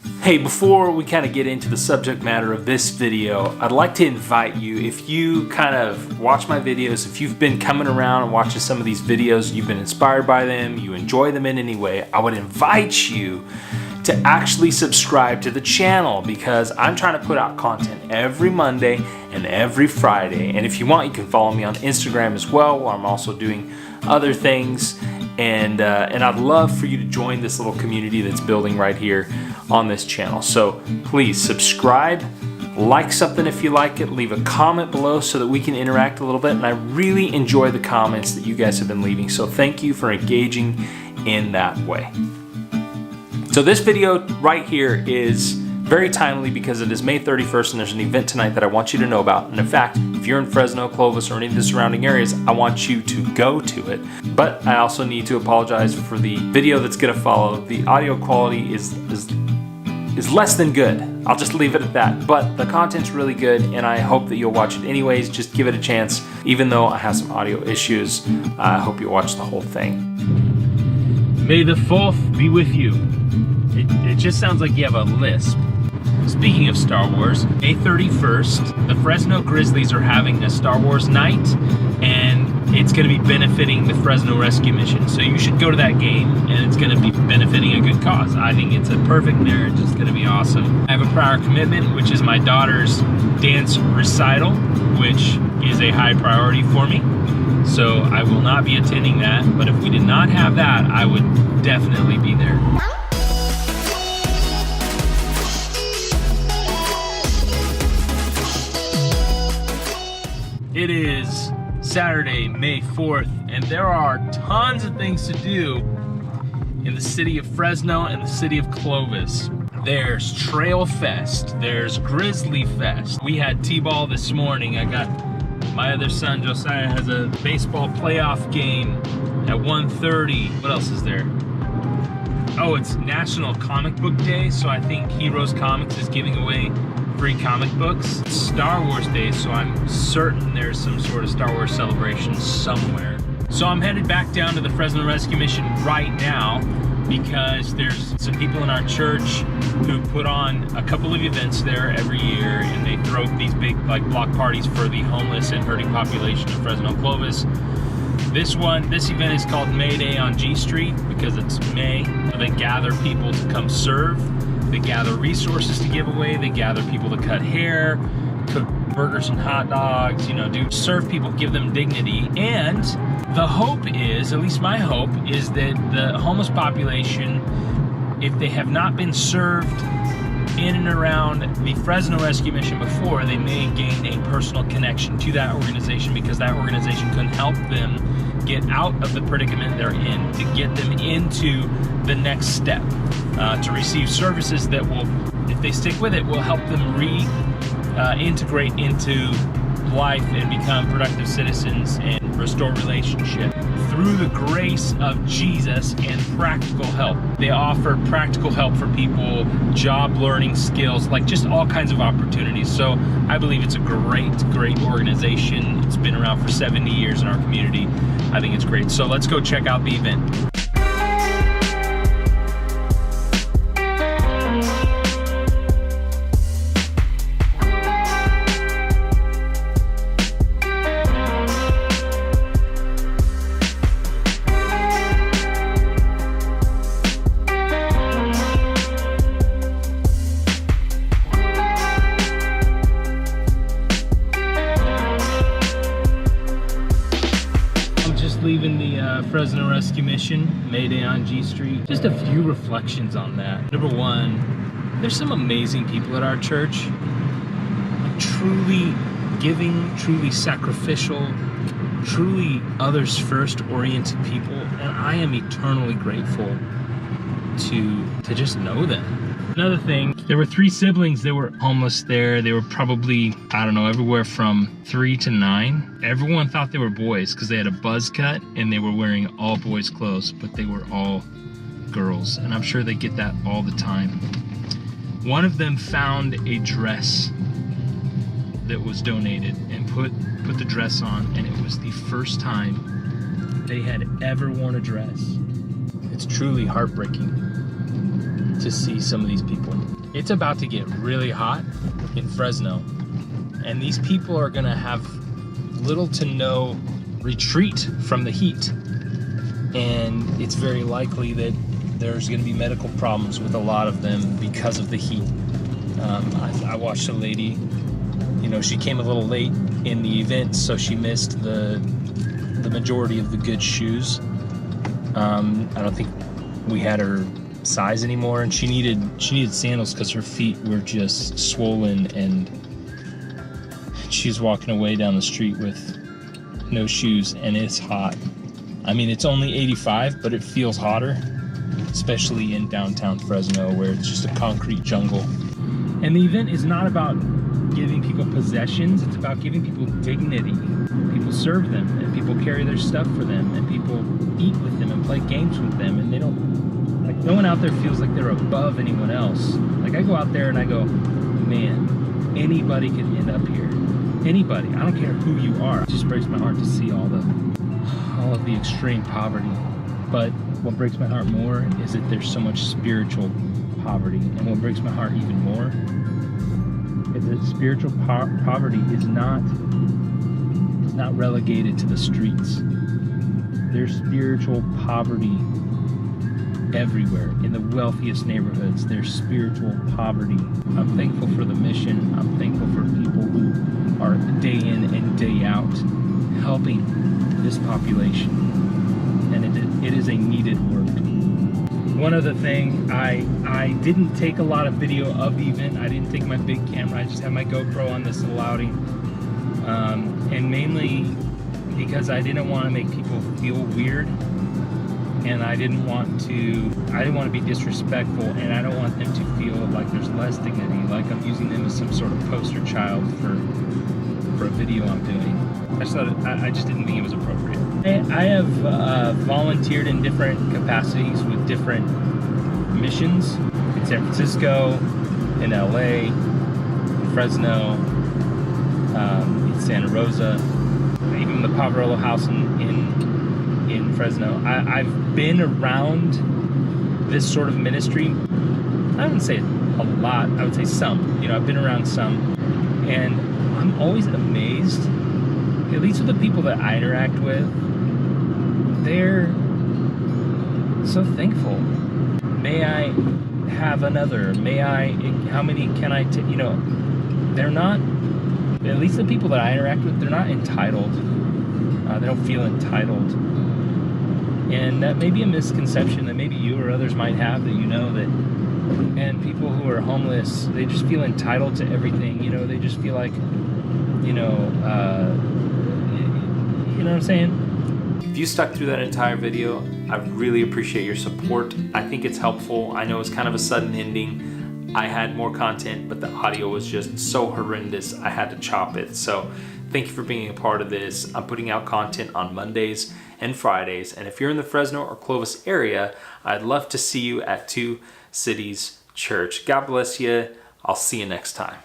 Hey, before we kind of get into the subject matter of this video, I'd like to invite you, if you kind of watch my videos, if you've been coming around and watching some of these videos, you've been inspired by them, you enjoy them in any way, I would invite you to actually subscribe to the channel, because I'm trying to put out content every Monday and every Friday. And if you want, you can follow me on Instagram as well, where I'm also doing other things. And I'd love for you to join this little community that's building right here on this channel. So please subscribe, like something if you like it, leave a comment below so that we can interact a little bit. And I really enjoy the comments that you guys have been leaving. So thank you for engaging in that way. So this video right here is very timely because it is May 31st and there's an event tonight that I want you to know about. And in fact, if you're in Fresno, Clovis, or any of the surrounding areas, I want you to go to it. But I also need to apologize for the video that's gonna follow. The audio quality is less than good. I'll just leave it at that. But the content's really good and I hope that you'll watch it anyways. Just give it a chance. Even though I have some audio issues, I hope you watch the whole thing. May the 4th be with you. It just sounds like you have a lisp. Speaking of Star Wars, May 31st, the Fresno Grizzlies are having a Star Wars night, and it's going to be benefiting the Fresno Rescue Mission. So you should go to that game, and it's going to be benefiting a good cause. I think it's a perfect marriage. It's going to be awesome. I have a prior commitment, which is my daughter's dance recital, which is a high priority for me. So I will not be attending that, but if we did not have that, I would definitely be there. It is Saturday, May 4th, and there are tons of things to do in the city of Fresno and the city of Clovis. There's Trail Fest, there's Grizzly Fest. We had T-ball this morning. I got my other son, Josiah, has a baseball playoff game at 1:30. What else is there? Oh, it's National Comic Book Day, so I think Heroes Comics is giving away free comic books. It's Star Wars Day, so I'm certain there's some sort of Star Wars celebration somewhere. So I'm headed back down to the Fresno Rescue Mission right now because there's some people in our church who put on a couple of events there every year, and they throw these big block parties for the homeless and hurting population of Fresno Clovis. This event is called May Day on G Street because it's May. They gather people to come serve. They gather resources to give away. They gather people to cut hair, cook burgers and hot dogs, serve people, give them dignity. And the hope is, at least my hope, is that the homeless population, if they have not been served in and around the Fresno Rescue Mission before, they may gain a personal connection to that organization because that organization can help them get out of the predicament they're in, to get them into the next step, to receive services that will, if they stick with it, will help them reintegrate into life and become productive citizens and restore relationship through the grace of Jesus and practical help. They offer practical help for people, job learning skills, just all kinds of opportunities. So I believe it's a great organization. It's been around for 70 years in our community. I think it's great. So let's go check out the event. Leaving the Fresno Rescue Mission, May Day on G Street. Just a few reflections on that. Number one, there's some amazing people at our church. Truly giving, truly sacrificial, truly others first oriented people. And I am eternally grateful to just know them. Another thing, there were 3 siblings that were homeless there. They were probably, I don't know, everywhere from 3 to 9. Everyone thought they were boys because they had a buzz cut and they were wearing all boys clothes, but they were all girls. And I'm sure they get that all the time. One of them found a dress that was donated and put the dress on, and it was the first time they had ever worn a dress. It's truly heartbreaking. to see some of these people. It's about to get really hot in Fresno, and these people are gonna have little to no retreat from the heat. And it's very likely that there's gonna be medical problems with a lot of them because of the heat. I watched a lady, you know, she came a little late in the event, so she missed the majority of the good shoes. I don't think we had her size anymore, and she needed sandals because her feet were just swollen, and she's walking away down the street with no shoes, and it's hot. I mean, it's only 85, but it feels hotter, especially in downtown Fresno where it's just a concrete jungle. And the event is not about giving people possessions, it's about giving people dignity. People serve them, and people carry their stuff for them, and people eat with them and play games with them, and they don't, like, no one out there feels like they're above anyone else. Like, I go out there and I go, man, anybody could end up here. Anybody, I don't care who you are. It just breaks my heart to see all of the extreme poverty. But what breaks my heart more is that there's so much spiritual poverty. And what breaks my heart even more is that spiritual poverty is not relegated to the streets. There's spiritual poverty everywhere. In the wealthiest neighborhoods, there's spiritual poverty. I'm thankful for the mission. I'm thankful for people who are day in and day out helping this population. And it is a needed work. One other thing, I didn't take a lot of video of the event. I didn't take my big camera. I just had my GoPro on this little outing. And mainly because I didn't want to make people feel weird, and I didn't want to be disrespectful, and I don't want them to feel like there's less dignity, like I'm using them as some sort of poster child for a video I'm doing. I just didn't think it was appropriate. I have volunteered in different capacities with different missions in San Francisco, in LA, in Fresno, in Santa Rosa, even the Poverello House in Fresno. I've been around this sort of ministry. I wouldn't say a lot, I would say some. You know, I've been around some, and I'm always amazed, at least with the people that I interact with, they're so thankful. May I have another? How many can I take? You know, they're not, at least the people that I interact with, they're not entitled. They don't feel entitled. And that may be a misconception that maybe you or others might have, that you know that, and people who are homeless, they just feel entitled to everything. You know, they just feel like, you know what I'm saying? If you stuck through that entire video, I really appreciate your support. I think it's helpful. I know it's kind of a sudden ending. I had more content, but the audio was just so horrendous, I had to chop it. So thank you for being a part of this. I'm putting out content on Mondays and Fridays. And if you're in the Fresno or Clovis area, I'd love to see you at Two Cities Church. God bless you. I'll see you next time.